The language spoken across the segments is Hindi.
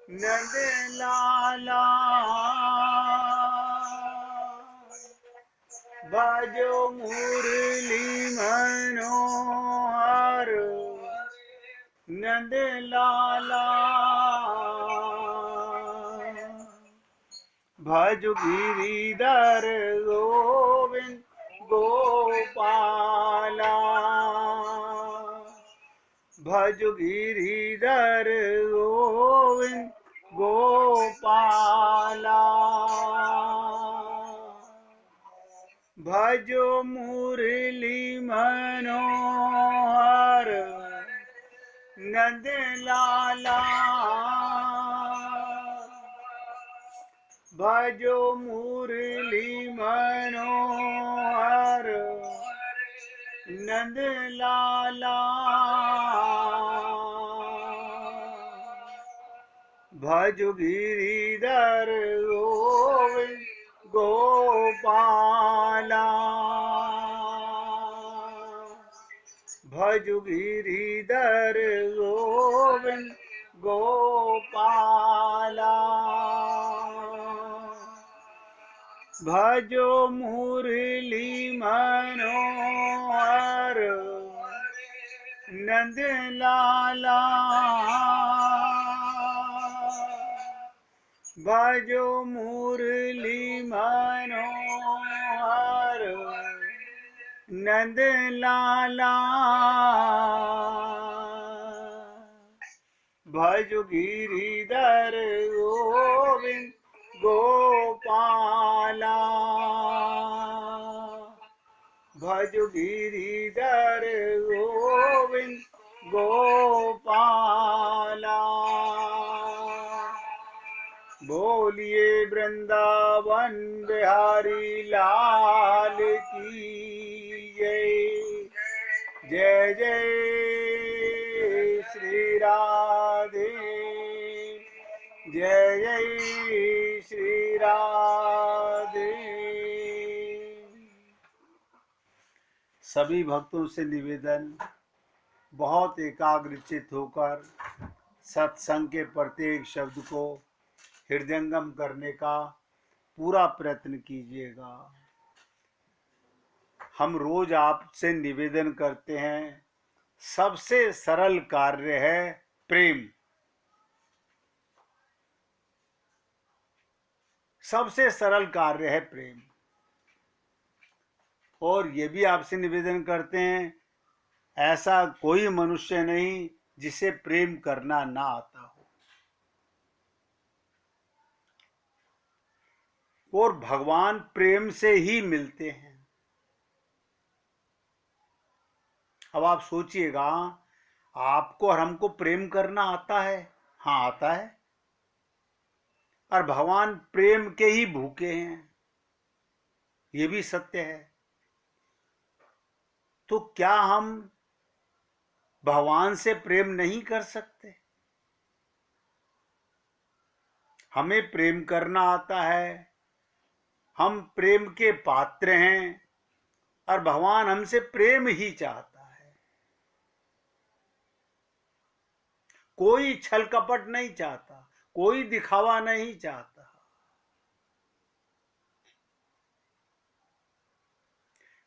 नंद लाला बाजो मुरली मनोहर नंद लाला भज गिरिधर गोविंद गोपाला भज गिरिधर गोविंद गोपाला भजो मुरली मनोहर नंद लाला भजो मुरली मनोहर नंद लाला भज गिरिधर गोविंद गोपाला भज गिरिधर गोविंद गोपाला भजो मुरली मनोहर नंद लाला भजो मुरली मनोहर नंद लाला भज गिरिधर गोविंद गोपाला भज गिरिधर गोविंद गोपाला बोलिए वृंदावन बिहारी लाल की जय जय जय श्री राधे जय जय श्री राधे। सभी भक्तों से निवेदन, बहुत एकाग्रचित होकर सत्संग के प्रत्येक शब्द को हृदयंगम करने का पूरा प्रयत्न कीजिएगा। हम रोज आपसे निवेदन करते हैं, सबसे सरल कार्य है प्रेम। सबसे सरल कार्य है प्रेम। और ये भी आपसे निवेदन करते हैं, ऐसा कोई मनुष्य नहीं जिसे प्रेम करना ना आता हो। और भगवान प्रेम से ही मिलते हैं। अब आप सोचिएगा, आपको और हमको प्रेम करना आता है? हाँ, आता है। और भगवान प्रेम के ही भूखे हैं, ये भी सत्य है। तो क्या हम भगवान से प्रेम नहीं कर सकते? हमें प्रेम करना आता है, हम प्रेम के पात्र हैं, और भगवान हमसे प्रेम ही चाहता है। कोई छल कपट नहीं चाहता, कोई दिखावा नहीं चाहता।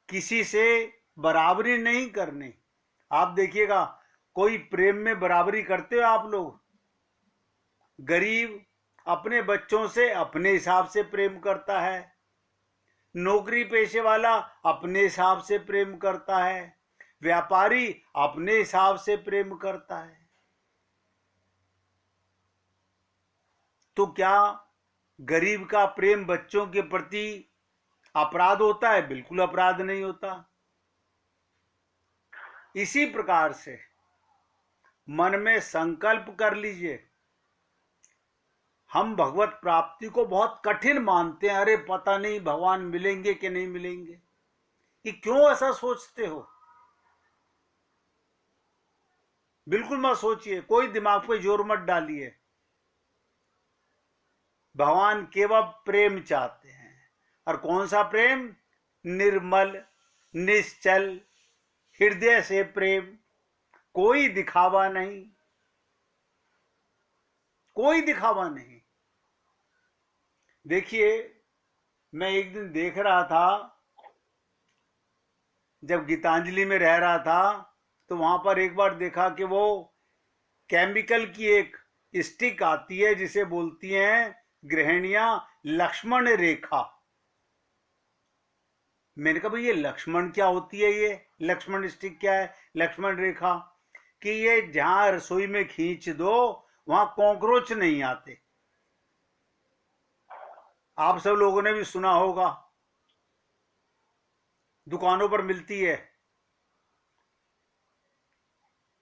किसी से बराबरी नहीं करनी। आप देखिएगा, कोई प्रेम में बराबरी करते हो आप लोग? गरीब अपने बच्चों से अपने हिसाब से प्रेम करता है, नौकरी पेशे वाला अपने हिसाब से प्रेम करता है, व्यापारी अपने हिसाब से प्रेम करता है। तो क्या गरीब का प्रेम बच्चों के प्रति अपराध होता है? बिल्कुल अपराध नहीं होता। इसी प्रकार से मन में संकल्प कर लीजिए, हम भगवत प्राप्ति को बहुत कठिन मानते हैं। अरे पता नहीं भगवान मिलेंगे कि नहीं मिलेंगे। कि क्यों ऐसा सोचते हो? बिल्कुल मत सोचिए, कोई दिमाग पे जोर मत डालिए। भगवान केवल प्रेम चाहते हैं। और कौन सा प्रेम? निर्मल, निश्चल हृदय से प्रेम, कोई दिखावा नहीं, कोई दिखावा नहीं। देखिए, मैं एक दिन देख रहा था, जब गीतांजलि में रह रहा था, तो वहां पर एक बार देखा कि वो केमिकल की एक स्टिक आती है जिसे बोलती हैं गृहिणियां लक्ष्मण रेखा। मैंने कहा भाई ये लक्ष्मण क्या होती है, ये लक्ष्मण स्टिक क्या है, लक्ष्मण रेखा? कि ये जहां रसोई में खींच दो वहां कॉकरोच नहीं आते। आप सब लोगों ने भी सुना होगा, दुकानों पर मिलती है।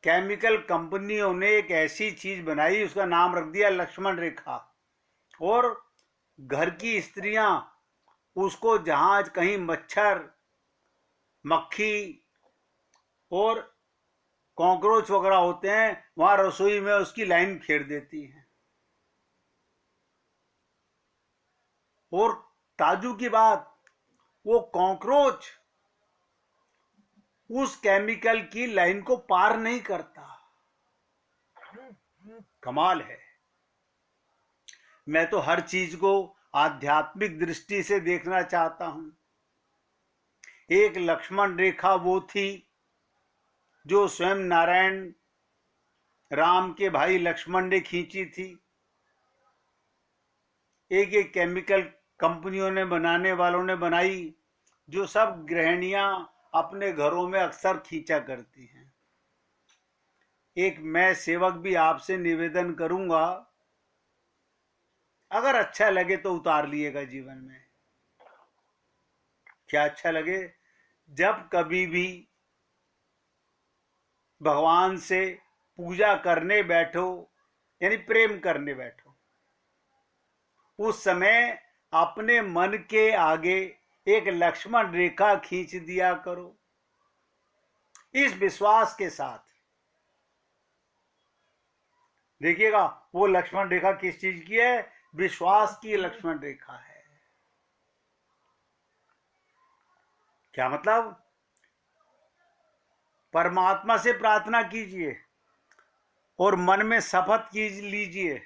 केमिकल कंपनियों ने एक ऐसी चीज बनाई, उसका नाम रख दिया लक्ष्मण रेखा, और घर की स्त्रियां उसको जहां कहीं मच्छर, मक्खी और कॉकरोच वगैरह होते हैं वहां रसोई में उसकी लाइन घेर देती हैं। और ताजू की बात, वो कॉकरोच उस केमिकल की लाइन को पार नहीं करता। कमाल है। मैं तो हर चीज को आध्यात्मिक दृष्टि से देखना चाहता हूं। एक लक्ष्मण रेखा वो थी जो स्वयं नारायण राम के भाई लक्ष्मण ने खींची थी। एक एक केमिकल कंपनियों ने, बनाने वालों ने बनाई, जो सब गृहिणियां अपने घरों में अक्सर खींचा करती हैं। एक मैं सेवक भी आपसे निवेदन करूंगा, अगर अच्छा लगे तो उतार लिएगा जीवन में। क्या अच्छा लगे? जब कभी भी भगवान से पूजा करने बैठो, यानी प्रेम करने बैठो, उस समय अपने मन के आगे एक लक्ष्मण रेखा खींच दिया करो, इस विश्वास के साथ। देखिएगा वो लक्ष्मण रेखा किस चीज की है? विश्वास की लक्ष्मण रेखा है। क्या मतलब? परमात्मा से प्रार्थना कीजिए और मन में शपथ लीजिए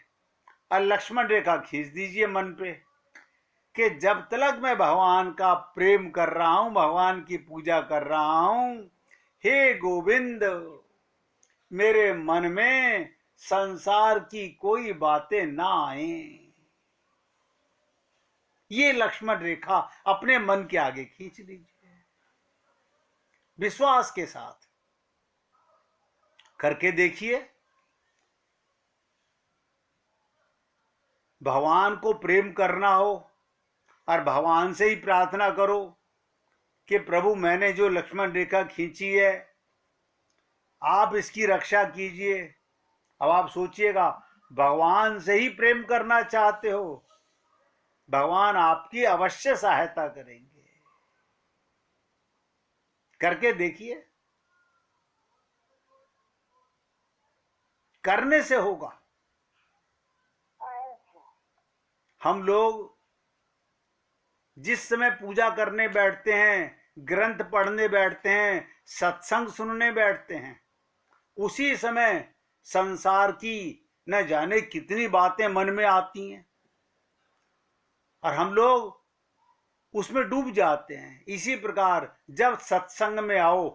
और लक्ष्मण रेखा खींच दीजिए मन पे कि जब तक मैं भगवान का प्रेम कर रहा हूं, भगवान की पूजा कर रहा हूं, हे गोविंद, मेरे मन में संसार की कोई बातें ना आए। ये लक्ष्मण रेखा अपने मन के आगे खींच लीजिए, विश्वास के साथ करके देखिए। भगवान को प्रेम करना हो और भगवान से ही प्रार्थना करो कि प्रभु मैंने जो लक्ष्मण रेखा खींची है, आप इसकी रक्षा कीजिए। अब आप सोचिएगा, भगवान से ही प्रेम करना चाहते हो, भगवान आपकी अवश्य सहायता करेंगे। करके देखिए, करने से होगा। हम लोग जिस समय पूजा करने बैठते हैं, ग्रंथ पढ़ने बैठते हैं, सत्संग सुनने बैठते हैं, उसी समय संसार की न जाने कितनी बातें मन में आती हैं और हम लोग उसमें डूब जाते हैं। इसी प्रकार जब सत्संग में आओ,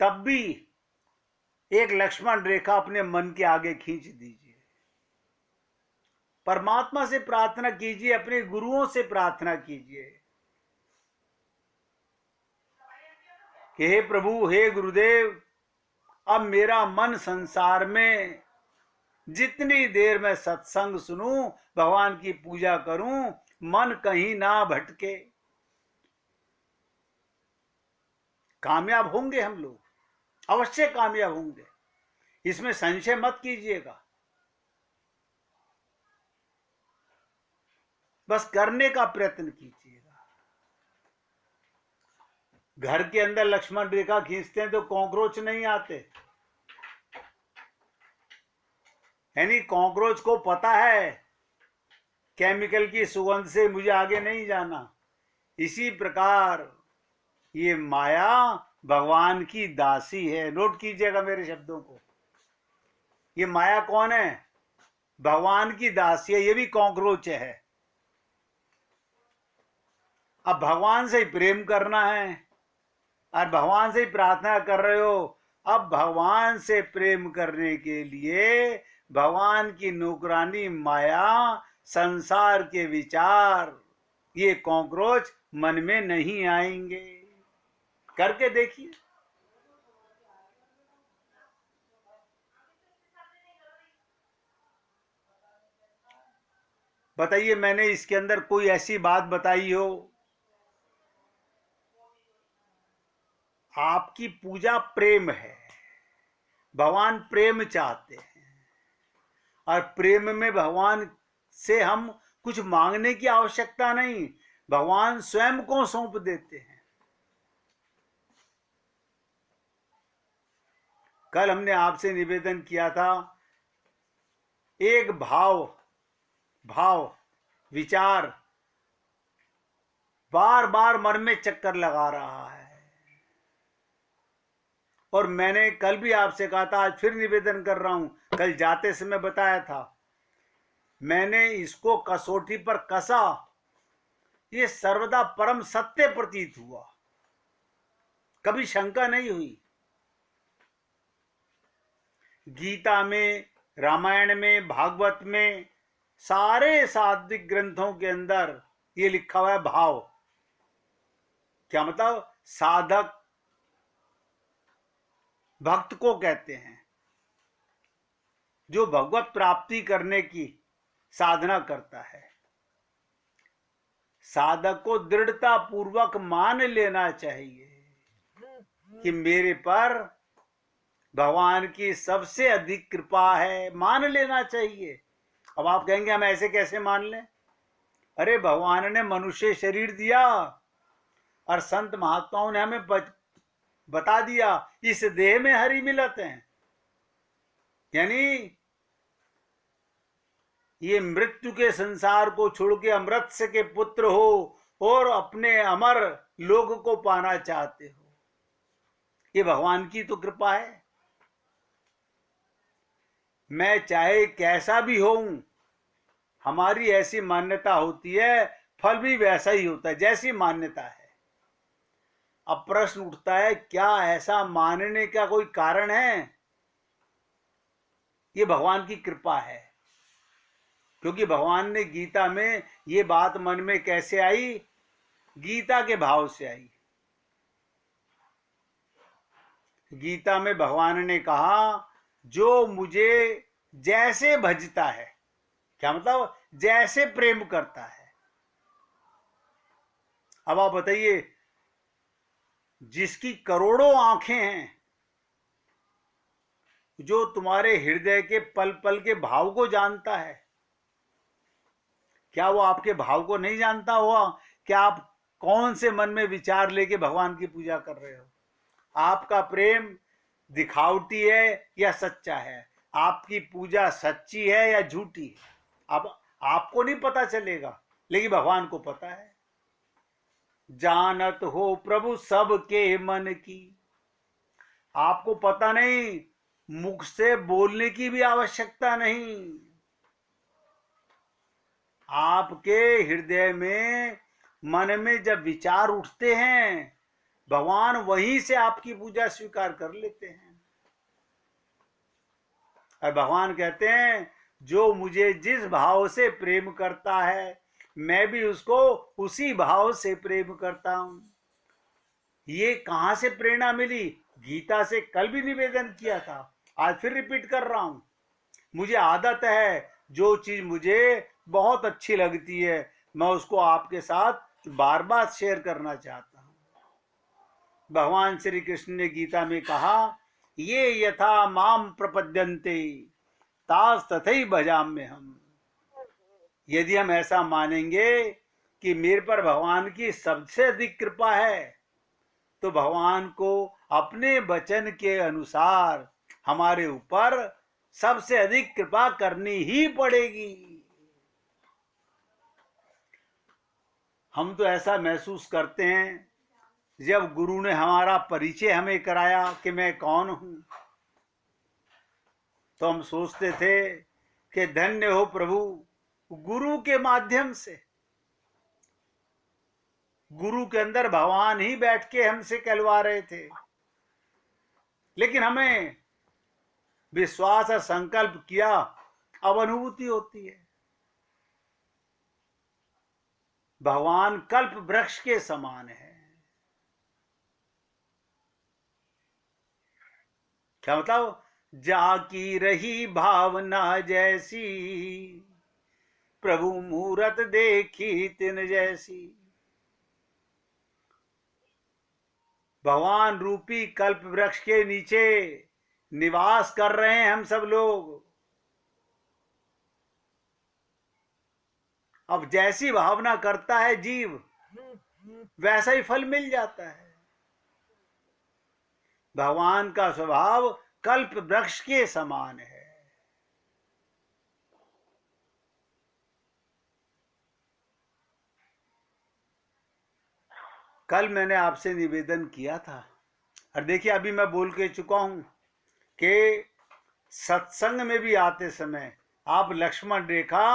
तब भी एक लक्ष्मण रेखा अपने मन के आगे खींच दीजिए। परमात्मा से प्रार्थना कीजिए, अपने गुरुओं से प्रार्थना कीजिए कि हे प्रभु, हे गुरुदेव, अब मेरा मन संसार में, जितनी देर मैं सत्संग सुनूं, भगवान की पूजा करूं, मन कहीं ना भटके। कामयाब होंगे हम लोग, अवश्य कामयाब होंगे, इसमें संशय मत कीजिएगा। बस करने का प्रयत्न कीजिएगा। घर के अंदर लक्ष्मण रेखा खींचते हैं तो कॉकरोच नहीं आते, यानी कॉकरोच को पता है केमिकल की सुगंध से मुझे आगे नहीं जाना। इसी प्रकार ये माया भगवान की दासी है। नोट कीजिएगा मेरे शब्दों को। ये माया कौन है? भगवान की दासी है, ये भी कॉकरोच है। अब भगवान से ही प्रेम करना है और भगवान से ही प्रार्थना कर रहे हो। अब भगवान से प्रेम करने के लिए भगवान की नौकरानी माया, संसार के विचार, ये कॉकरोच मन में नहीं आएंगे। करके देखिए। बताइए, मैंने इसके अंदर कोई ऐसी बात बताई हो? आपकी पूजा प्रेम है, भगवान प्रेम चाहते हैं, और प्रेम में भगवान से हम कुछ मांगने की आवश्यकता नहीं, भगवान स्वयं को सौंप देते हैं। कल हमने आपसे निवेदन किया था, एक भाव विचार बार बार मन में चक्कर लगा रहा है, और मैंने कल भी आपसे कहा था, आज फिर निवेदन कर रहा हूं, कल जाते समय बताया था, मैंने इसको कसौटी पर कसा, ये सर्वदा परम सत्य प्रतीत हुआ, कभी शंका नहीं हुई। गीता में, रामायण में, भागवत में, सारे सात्विक ग्रंथों के अंदर ये लिखा हुआ है भाव। क्या मतलब? साधक भक्त को कहते हैं जो भगवत प्राप्ति करने की साधना करता है। साधक को दृढ़ता पूर्वक मान लेना चाहिए कि मेरे पर भगवान की सबसे अधिक कृपा है, मान लेना चाहिए। अब आप कहेंगे हम ऐसे कैसे मान लें? अरे भगवान ने मनुष्य शरीर दिया और संत महात्माओं ने हमें बता दिया, इस देह में हरि मिलत हैं, यानी ये मृत्यु के संसार को छोड़ के अमृतस्य के पुत्र हो और अपने अमर लोक को पाना चाहते हो, ये भगवान की तो कृपा है। मैं चाहे कैसा भी होऊं, हमारी ऐसी मान्यता होती है, फल भी वैसा ही होता है जैसी मान्यता है। अब प्रश्न उठता है, क्या ऐसा मानने का कोई कारण है? ये भगवान की कृपा है, क्योंकि भगवान ने गीता में ये बात मन में कैसे आई? गीता के भाव से आई। गीता में भगवान ने कहा, जो मुझे जैसे भजता है, क्या मतलब? जैसे प्रेम करता है। अब आप बताइए, जिसकी करोड़ों आंखें हैं, जो तुम्हारे हृदय के पल पल के भाव को जानता है, क्या वो आपके भाव को नहीं जानता हुआ? क्या आप कौन से मन में विचार लेके भगवान की पूजा कर रहे हो? आपका प्रेम दिखावटी है या सच्चा है? आपकी पूजा सच्ची है या झूठी है? अब आपको नहीं पता चलेगा, लेकिन भगवान को पता है। जानत हो प्रभु सबके मन की। आपको पता नहीं, मुख से बोलने की भी आवश्यकता नहीं, आपके हृदय में, मन में जब विचार उठते हैं, भगवान वहीं से आपकी पूजा स्वीकार कर लेते हैं। और भगवान कहते हैं, जो मुझे जिस भाव से प्रेम करता है, मैं भी उसको उसी भाव से प्रेम करता हूं। ये कहां से प्रेरणा मिली? गीता से कल भी निवेदन किया था, आज फिर रिपीट कर रहा हूं। मुझे आदत है, जो चीज मुझे बहुत अच्छी लगती है, मैं उसको आपके साथ बार बार शेयर करना चाहता हूं। भगवान श्री कृष्ण ने गीता में कहा, ये यथा माम प्रपद्यन्ते तास तथै भजाम्य हम। यदि हम ऐसा मानेंगे कि मेरे पर भगवान की सबसे अधिक कृपा है, तो भगवान को अपने वचन के अनुसार हमारे ऊपर सबसे अधिक कृपा करनी ही पड़ेगी। हम तो ऐसा महसूस करते हैं, जब गुरु ने हमारा परिचय हमें कराया कि मैं कौन हूं, तो हम सोचते थे कि धन्य हो प्रभु, गुरु के माध्यम से, गुरु के अंदर भगवान ही बैठ के हमसे कहलवा रहे थे। लेकिन हमें विश्वास और संकल्प किया, अब अनुभूति होती है। भगवान कल्प वृक्ष के समान है। क्या मतलब? जाकी रही भावना जैसी, प्रभु मूरत देखी तिन जैसी। भगवान रूपी कल्प वृक्ष के नीचे निवास कर रहे हैं हम सब लोग। अब जैसी भावना करता है जीव, वैसा ही फल मिल जाता है। भगवान का स्वभाव कल्प वृक्ष के समान है। कल मैंने आपसे निवेदन किया था, और देखिए अभी मैं बोल के चुका हूं कि सत्संग में भी आते समय आप लक्ष्मण रेखा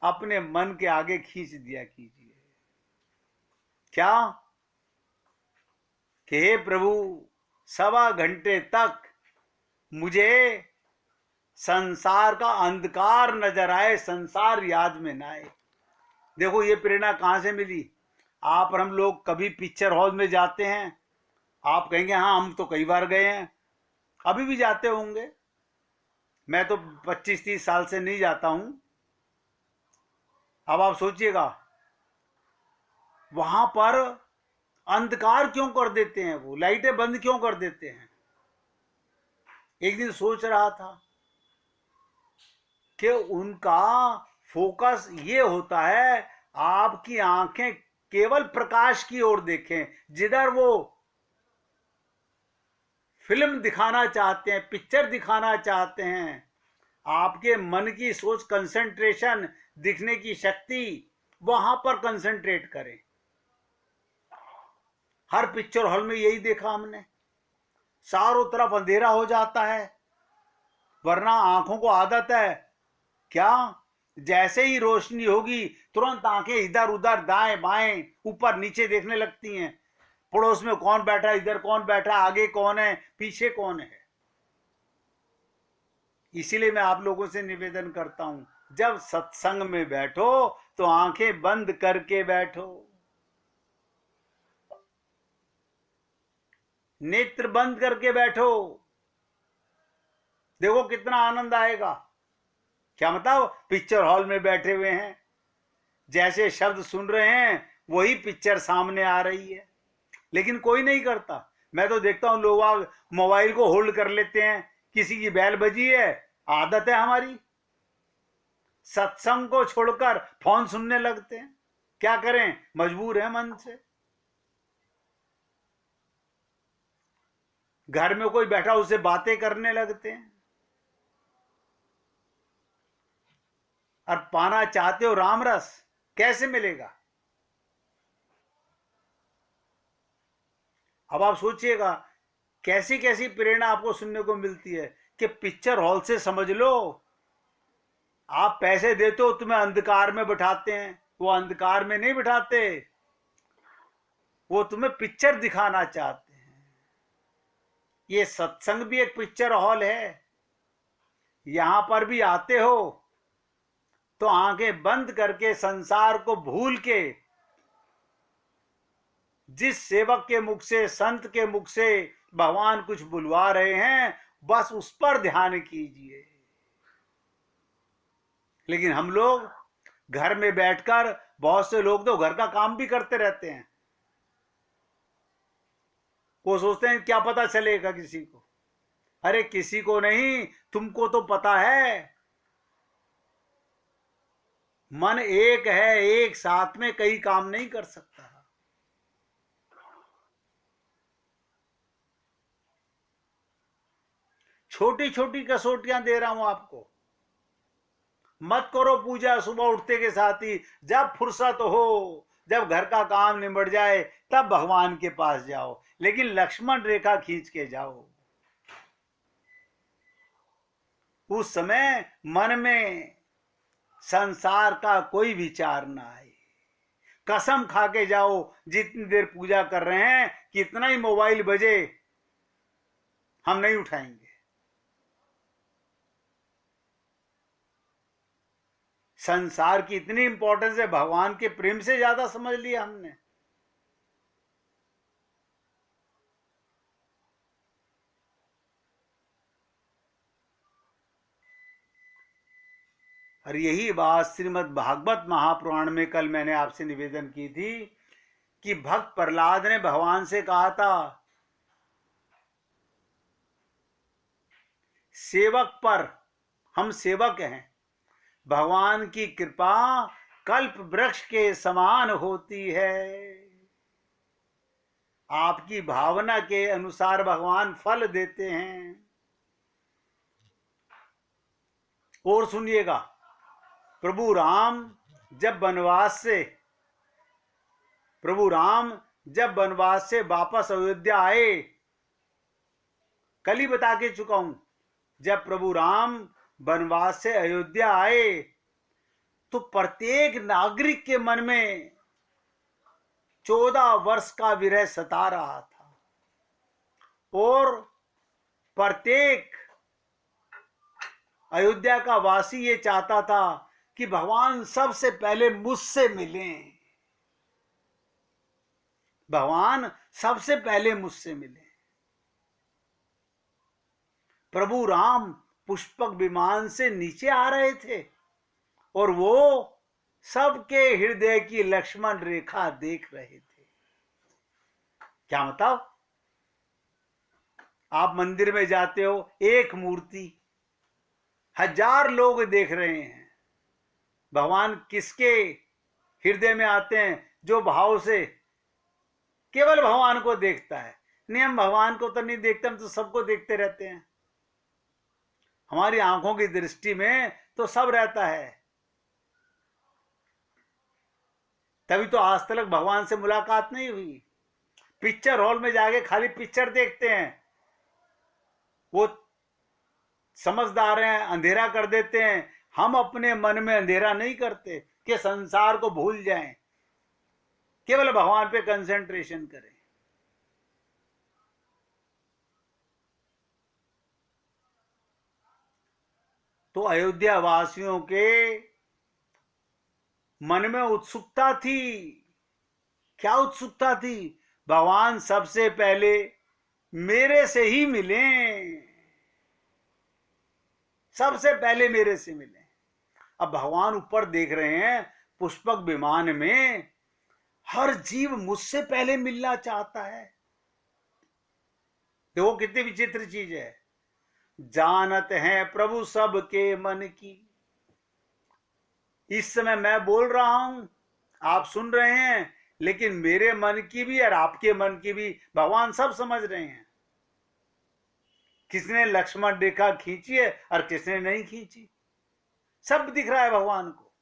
अपने मन के आगे खींच दिया कीजिए। क्या? कि हे प्रभु, 1.25 घंटे तक मुझे संसार का अंधकार नजर आए, संसार याद में ना आए। देखो ये प्रेरणा कहां से मिली? आप और हम लोग कभी पिक्चर हॉल में जाते हैं, आप कहेंगे हाँ हम तो कई बार गए हैं, अभी भी जाते होंगे। मैं तो 25-30 साल से नहीं जाता हूं। अब आप सोचिएगा, वहां पर अंधकार क्यों कर देते हैं? वो लाइटें बंद क्यों कर देते हैं? एक दिन सोच रहा था कि उनका फोकस ये होता है, आपकी आंखें केवल प्रकाश की ओर देखें। जिधर वो फिल्म दिखाना चाहते हैं, पिक्चर दिखाना चाहते हैं, आपके मन की सोच, कंसंट्रेशन, दिखने की शक्ति, वहां पर कंसंट्रेट करें। हर पिक्चर हॉल में यही देखा हमने, चारों तरफ अंधेरा हो जाता है। वरना आंखों को आदत है क्या, जैसे ही रोशनी होगी तुरंत आंखें इधर उधर, दाएं बाएं, ऊपर नीचे देखने लगती हैं। पड़ोस में कौन बैठा है, इधर कौन बैठा है, आगे कौन है, पीछे कौन है। इसीलिए मैं आप लोगों से निवेदन करता हूं, जब सत्संग में बैठो तो आंखें बंद करके बैठो, नेत्र बंद करके बैठो। देखो कितना आनंद आएगा। क्या मतलब? पिक्चर हॉल में बैठे हुए हैं, जैसे शब्द सुन रहे हैं वही पिक्चर सामने आ रही है, लेकिन कोई नहीं करता। मैं तो देखता हूं लोग मोबाइल को होल्ड कर लेते हैं, किसी की बैल बजी है, आदत है हमारी, सत्संग को छोड़कर फोन सुनने लगते हैं। क्या करें, मजबूर है मन से। घर में कोई बैठा उससे बातें करने लगते हैं। और पाना चाहते हो राम रस, कैसे मिलेगा? अब आप सोचिएगा कैसी कैसी प्रेरणा आपको सुनने को मिलती है कि पिक्चर हॉल से समझ लो, आप पैसे देते हो, तुम्हें अंधकार में बिठाते हैं। वो अंधकार में नहीं बिठाते, वो तुम्हें पिक्चर दिखाना चाहते हैं। ये सत्संग भी एक पिक्चर हॉल है। यहां पर भी आते हो तो आंखें बंद करके, संसार को भूल के, जिस सेवक के मुख से, संत के मुख से भगवान कुछ बुलवा रहे हैं, बस उस पर ध्यान कीजिए। लेकिन हम लोग घर में बैठकर, बहुत से लोग तो घर का काम भी करते रहते हैं, वो सोचते हैं क्या पता चलेगा किसी को। अरे किसी को नहीं, तुमको तो पता है। मन एक है, एक साथ में कई काम नहीं कर सकता। छोटी छोटी कसौटियां दे रहा हूं आपको। मत करो पूजा सुबह उठते के साथ ही, जब फुर्सत हो, जब घर का काम निबट जाए तब भगवान के पास जाओ, लेकिन लक्ष्मण रेखा खींच के जाओ। उस समय मन में संसार का कोई विचार ना आए। कसम खा के जाओ, जितनी देर पूजा कर रहे हैं, कितना ही मोबाइल बजे हम नहीं उठाएंगे। संसार की इतनी इंपॉर्टेंस है, भगवान के प्रेम से ज्यादा समझ लिया हमने। और यही बात श्रीमद् भागवत महापुराण में कल मैंने आपसे निवेदन की थी कि भक्त प्रहलाद ने भगवान से कहा था, सेवक पर, हम सेवक हैं, भगवान की कृपा कल्प वृक्ष के समान होती है। आपकी भावना के अनुसार भगवान फल देते हैं। और सुनिएगा, प्रभु राम जब वनवास से वापस अयोध्या आए, कल ही बता के चुका हूं, जब प्रभु राम वनवास से अयोध्या आए तो प्रत्येक नागरिक के मन में 14 वर्ष का विरह सता रहा था और प्रत्येक अयोध्या का वासी ये चाहता था कि भगवान सबसे पहले मुझसे मिलें, भगवान सबसे पहले मुझसे मिलें। प्रभु राम पुष्पक विमान से नीचे आ रहे थे और वो सबके हृदय की लक्ष्मण रेखा देख रहे थे। क्या मतलब? आप मंदिर में जाते हो, एक मूर्ति, 1000 लोग देख रहे हैं। भगवान किसके हृदय में आते हैं? जो भाव से केवल भगवान को देखता है। नहीं, हम भगवान को तो नहीं देखते, हम तो सबको देखते रहते हैं। हमारी आंखों की दृष्टि में तो सब रहता है। तभी तो आज तक भगवान से मुलाकात नहीं हुई। पिक्चर हॉल में जाके खाली पिक्चर देखते हैं। वो समझदार हैं, अंधेरा कर देते हैं। हम अपने मन में अंधेरा नहीं करते कि संसार को भूल जाएं, केवल भगवान पे कंसंट्रेशन करें। तो अयोध्या वासियों के मन में उत्सुकता थी। क्या उत्सुकता थी? भगवान सबसे पहले मेरे से ही मिलें, सबसे पहले मेरे से मिलें। अब भगवान ऊपर देख रहे हैं पुष्पक विमान में, हर जीव मुझसे पहले मिलना चाहता है। देखो कितनी विचित्र चीज है। जानत हैं प्रभु सबके मन की। इस समय मैं बोल रहा हूं, आप सुन रहे हैं, लेकिन मेरे मन की भी और आपके मन की भी भगवान सब समझ रहे हैं। किसने लक्ष्मण रेखा खींची है और किसने नहीं खींची, सब दिख रहा है भगवान को।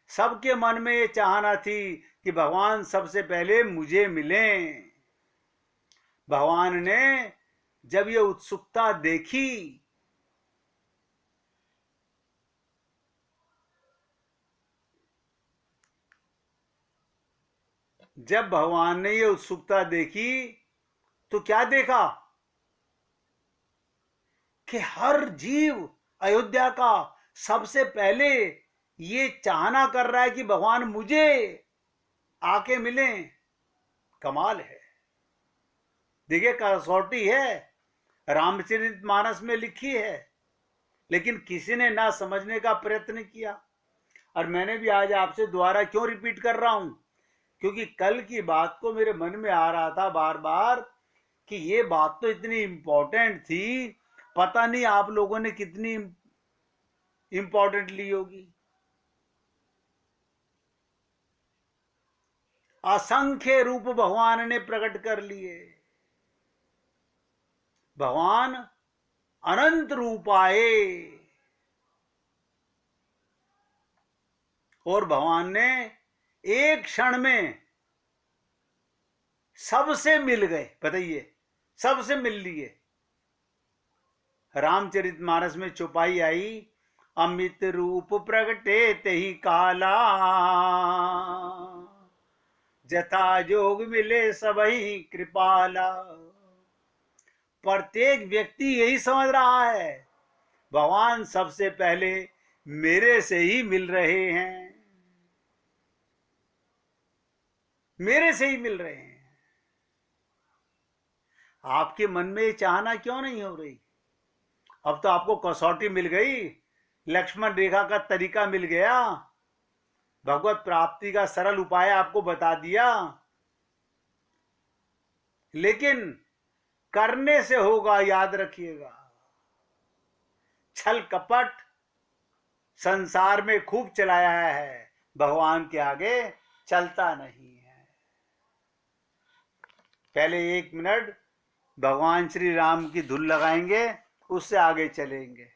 सबके मन में ये चाहना थी कि भगवान सबसे पहले मुझे मिलें। भगवान ने जब ये उत्सुकता देखी, जब भगवान ने ये उत्सुकता देखी तो क्या देखा कि हर जीव अयोध्या का सबसे पहले ये चाहना कर रहा है कि भगवान मुझे आके मिलें। कमाल है। देखिए, कसौटी है, रामचरितमानस में लिखी है, लेकिन किसी ने ना समझने का प्रयत्न किया। और मैंने भी आज आपसे दोबारा क्यों रिपीट कर रहा हूं, क्योंकि कल की बात को मेरे मन में आ रहा था बार बार कि ये बात तो इतनी इंपॉर्टेंट थी, पता नहीं आप लोगों ने कितनी इंपॉर्टेंट ली होगी। असंख्य रूप भगवान ने प्रकट कर लिए। भगवान अनंत रूप आए और भगवान ने एक क्षण में सबसे मिल गए। बताइए, सबसे मिल लिए। रामचरितमानस में चौपाई आई, अमित रूप प्रगटे तेहि काला, जथा जोग मिले सबही कृपाला। प्रत्येक व्यक्ति यही समझ रहा है भगवान सबसे पहले मेरे से ही मिल रहे हैं, मेरे से ही मिल रहे हैं। आपके मन में ये चाहना क्यों नहीं हो रही? अब तो आपको कसौटी मिल गई, लक्ष्मण रेखा का तरीका मिल गया, भगवत प्राप्ति का सरल उपाय आपको बता दिया। लेकिन करने से होगा, याद रखिएगा। छल कपट संसार में खूब चलाया है, भगवान के आगे चलता नहीं है। पहले 1 मिनट भगवान श्री राम की धुन लगाएंगे, उससे आगे चलेंगे।